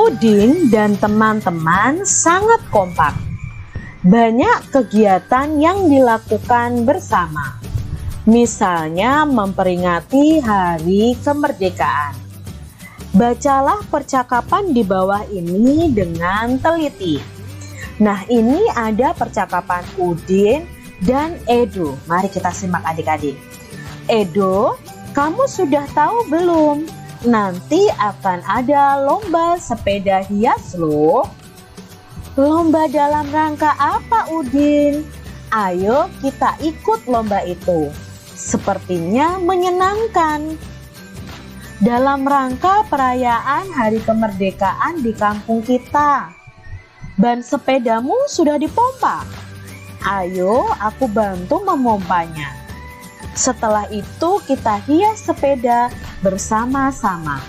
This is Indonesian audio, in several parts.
Udin dan teman-teman sangat kompak. Banyak kegiatan yang dilakukan bersama. Misalnya memperingati Hari Kemerdekaan. Bacalah percakapan di bawah ini dengan teliti. Nah, ini ada percakapan Udin dan Edo. Mari kita simak adik-adik. Edo, kamu sudah tahu belum? Nanti akan ada lomba sepeda hias loh. Lomba dalam rangka apa, Udin? Ayo kita ikut lomba itu. Sepertinya menyenangkan. Dalam rangka perayaan Hari Kemerdekaan di kampung kita. Ban sepedamu sudah dipompa. Ayo aku bantu memompanya. Setelah itu kita hias sepeda bersama-sama.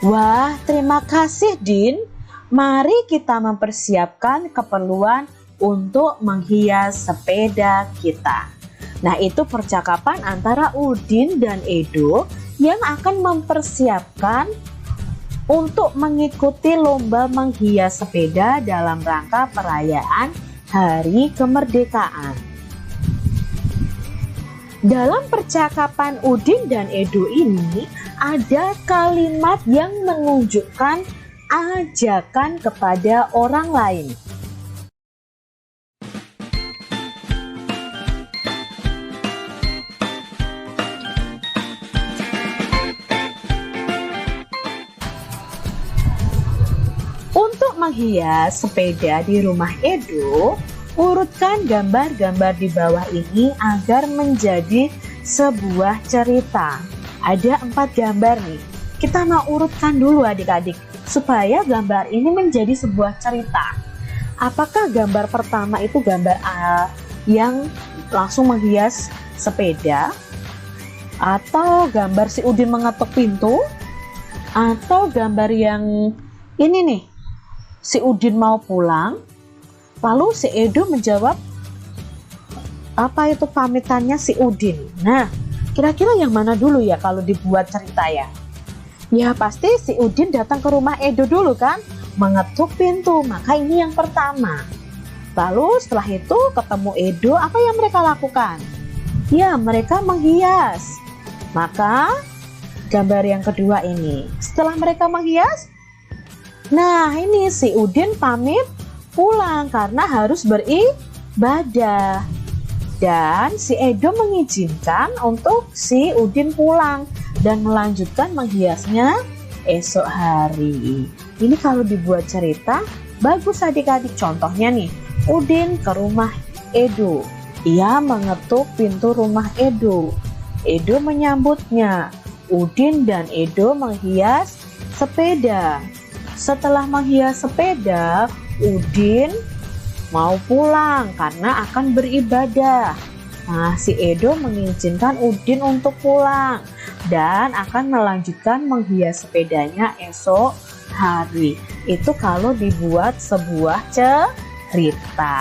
Wah, terima kasih Din. Mari kita mempersiapkan keperluan untuk menghias sepeda kita. Nah, itu percakapan antara Udin dan Edo yang akan mempersiapkan untuk mengikuti lomba menghias sepeda dalam rangka perayaan Hari Kemerdekaan. Dalam percakapan Udin dan Edo ini ada kalimat yang menunjukkan ajakan kepada orang lain. Untuk menghias sepeda di rumah Edo, urutkan gambar-gambar di bawah ini agar menjadi sebuah cerita. Ada 4 gambar nih. Kita mau urutkan dulu adik-adik, supaya gambar ini menjadi sebuah cerita. Apakah gambar pertama itu gambar yang langsung menghias sepeda? Atau gambar si Udin mengetuk pintu? Atau gambar yang ini nih, si Udin mau pulang? Lalu si Edo menjawab apa itu pamitannya si Udin. Nah, kira-kira yang mana dulu ya kalau dibuat cerita ya? Ya pasti si Udin datang ke rumah Edo dulu kan, mengetuk pintu, maka ini yang pertama. Lalu setelah itu ketemu Edo, apa yang mereka lakukan? Ya, mereka menghias. Maka gambar yang kedua ini, setelah mereka menghias, nah ini si Udin pamit pulang karena harus beribadah. Dan si Edo mengizinkan untuk si Udin pulang dan melanjutkan menghiasnya esok hari. Ini kalau dibuat cerita bagus adik-adik. Contohnya nih, Udin ke rumah Edo. Ia mengetuk pintu rumah Edo. Edo menyambutnya. Udin dan Edo menghias sepeda. Setelah menghias sepeda, Udin mau pulang karena akan beribadah. Nah, si Edo mengizinkan Udin untuk pulang dan akan melanjutkan menghias sepedanya esok hari. Itu kalau dibuat sebuah cerita.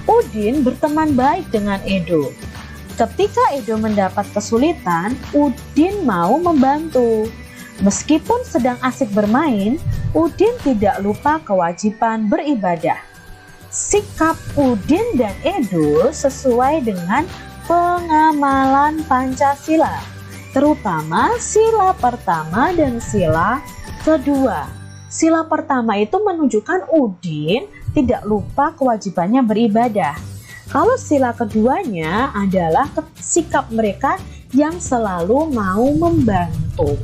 Udin berteman baik dengan Edo. Ketika Edo mendapat kesulitan, Udin mau membantu. Meskipun sedang asik bermain, Udin tidak lupa kewajiban beribadah. Sikap Udin dan Edo sesuai dengan pengamalan Pancasila, terutama sila pertama dan sila kedua. Sila pertama itu menunjukkan Udin tidak lupa kewajibannya beribadah. Kalau sila keduanya adalah sikap mereka yang selalu mau membantu.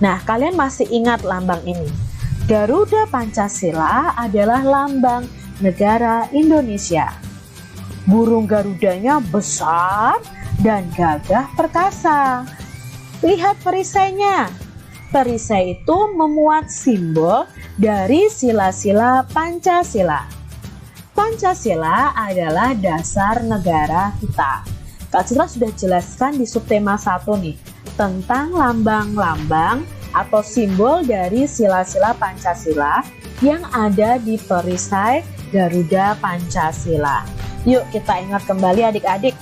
Nah, kalian masih ingat lambang ini? Garuda Pancasila adalah lambang negara Indonesia. Burung Garudanya besar dan gagah perkasa. Lihat perisainya. Perisai itu memuat simbol dari sila-sila Pancasila. Pancasila adalah dasar negara kita. Kak Citra sudah jelaskan di subtema 1 nih, tentang lambang-lambang atau simbol dari sila-sila Pancasila yang ada di perisai Garuda Pancasila. Yuk kita ingat kembali adik-adik.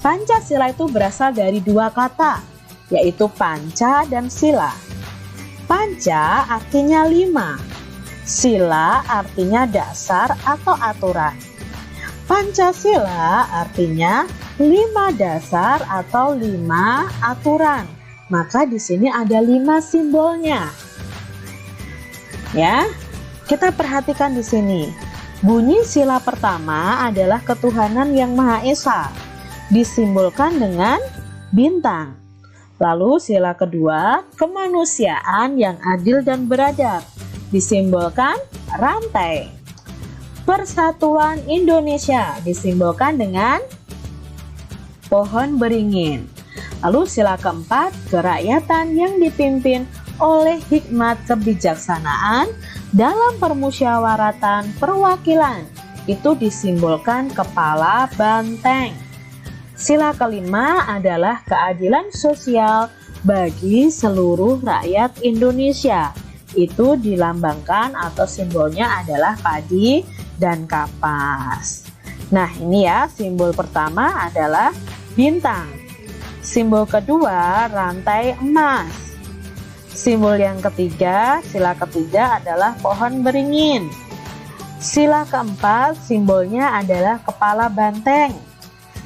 Pancasila itu berasal dari dua kata, yaitu panca dan sila. Panca artinya 5, sila artinya dasar atau aturan. Pancasila artinya 5 dasar atau 5 aturan. Maka di sini ada 5 simbolnya. Ya, kita perhatikan di sini. Bunyi sila pertama adalah ketuhanan yang Maha Esa, disimbolkan dengan bintang. Lalu sila kedua, kemanusiaan yang adil dan beradab, disimbolkan rantai. Persatuan Indonesia disimbolkan dengan pohon beringin. Lalu sila keempat, kerakyatan yang dipimpin oleh hikmat kebijaksanaan dalam permusyawaratan perwakilan, itu disimbolkan kepala banteng. Sila kelima adalah keadilan sosial bagi seluruh rakyat Indonesia. Itu dilambangkan atau simbolnya adalah padi dan kapas. Nah, ini ya, simbol pertama adalah bintang. Simbol kedua, rantai emas. Simbol yang ketiga, sila ketiga adalah pohon beringin. Sila keempat, simbolnya adalah kepala banteng.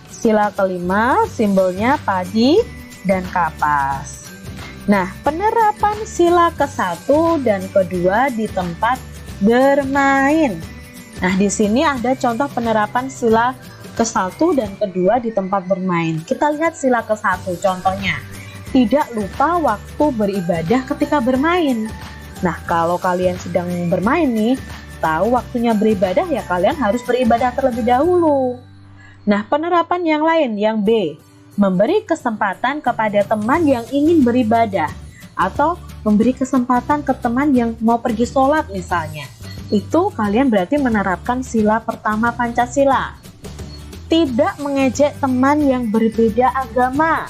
Sila kelima, simbolnya padi dan kapas. Nah, penerapan sila ke-1 dan ke-2 di tempat bermain. Nah, di sini ada contoh penerapan sila ke-1 dan ke-2 di tempat bermain. Kita lihat sila ke-1 contohnya. Tidak lupa waktu beribadah ketika bermain. Nah, kalau kalian sedang bermain nih, tahu waktunya beribadah ya kalian harus beribadah terlebih dahulu. Nah, penerapan yang lain, yang B, memberi kesempatan kepada teman yang ingin beribadah atau memberi kesempatan ke teman yang mau pergi sholat misalnya. Itu kalian berarti menerapkan sila pertama Pancasila. Tidak mengejek teman yang berbeda agama,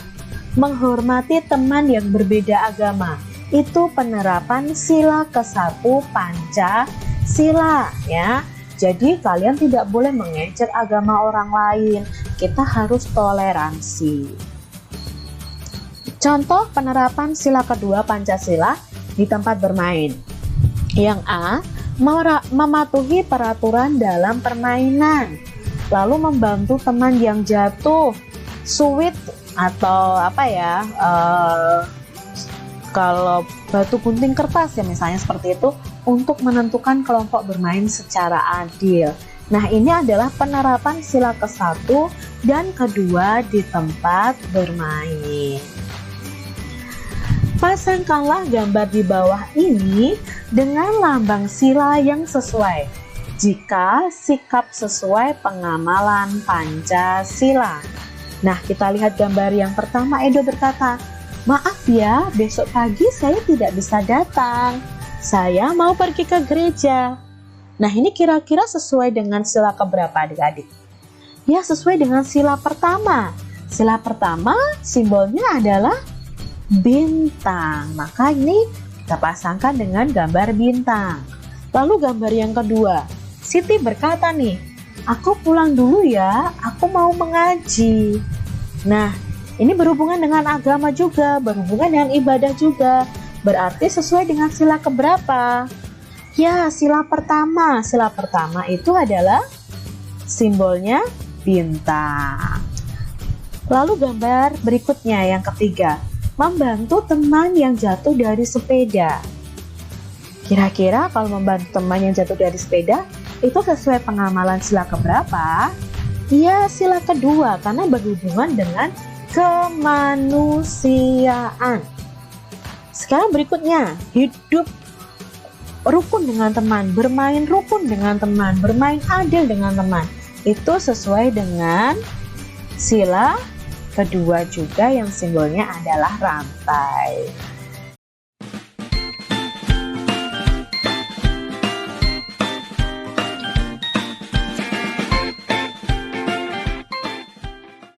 menghormati teman yang berbeda agama. Itu penerapan sila ke-1 Pancasila ya. Jadi kalian tidak boleh mengejek agama orang lain. Kita harus toleransi. Contoh penerapan sila kedua Pancasila di tempat bermain. Yang A, mematuhi peraturan dalam permainan. Lalu membantu teman yang jatuh, suit atau apa ya, kalau batu gunting kertas ya misalnya seperti itu, untuk menentukan kelompok bermain secara adil. Nah, ini adalah penerapan sila ke-1 dan kedua di tempat bermain. Pasangkanlah gambar di bawah ini dengan lambang sila yang sesuai jika sikap sesuai pengamalan Pancasila. Nah, kita lihat gambar yang pertama. Edo berkata, "Maaf ya, besok pagi saya tidak bisa datang. Saya mau pergi ke gereja." Nah, ini kira-kira sesuai dengan sila keberapa adik-adik? Ya, sesuai dengan sila pertama. Sila pertama simbolnya adalah bintang. Maka ini kita pasangkan dengan gambar bintang. Lalu gambar yang kedua. Siti berkata nih, "Aku pulang dulu ya, aku mau mengaji." Nah, ini berhubungan dengan agama juga, berhubungan dengan ibadah juga. Berarti sesuai dengan sila keberapa? Ya, sila pertama. Sila pertama itu adalah simbolnya bintang. Lalu gambar berikutnya yang ketiga. Membantu teman yang jatuh dari sepeda. Kira-kira kalau membantu teman yang jatuh dari sepeda, itu sesuai pengamalan sila keberapa? Ya, sila kedua, karena berhubungan dengan kemanusiaan. Sekarang berikutnya, hidup rukun dengan teman, bermain rukun dengan teman, bermain adil dengan teman. Itu sesuai dengan sila kedua juga yang simbolnya adalah rantai.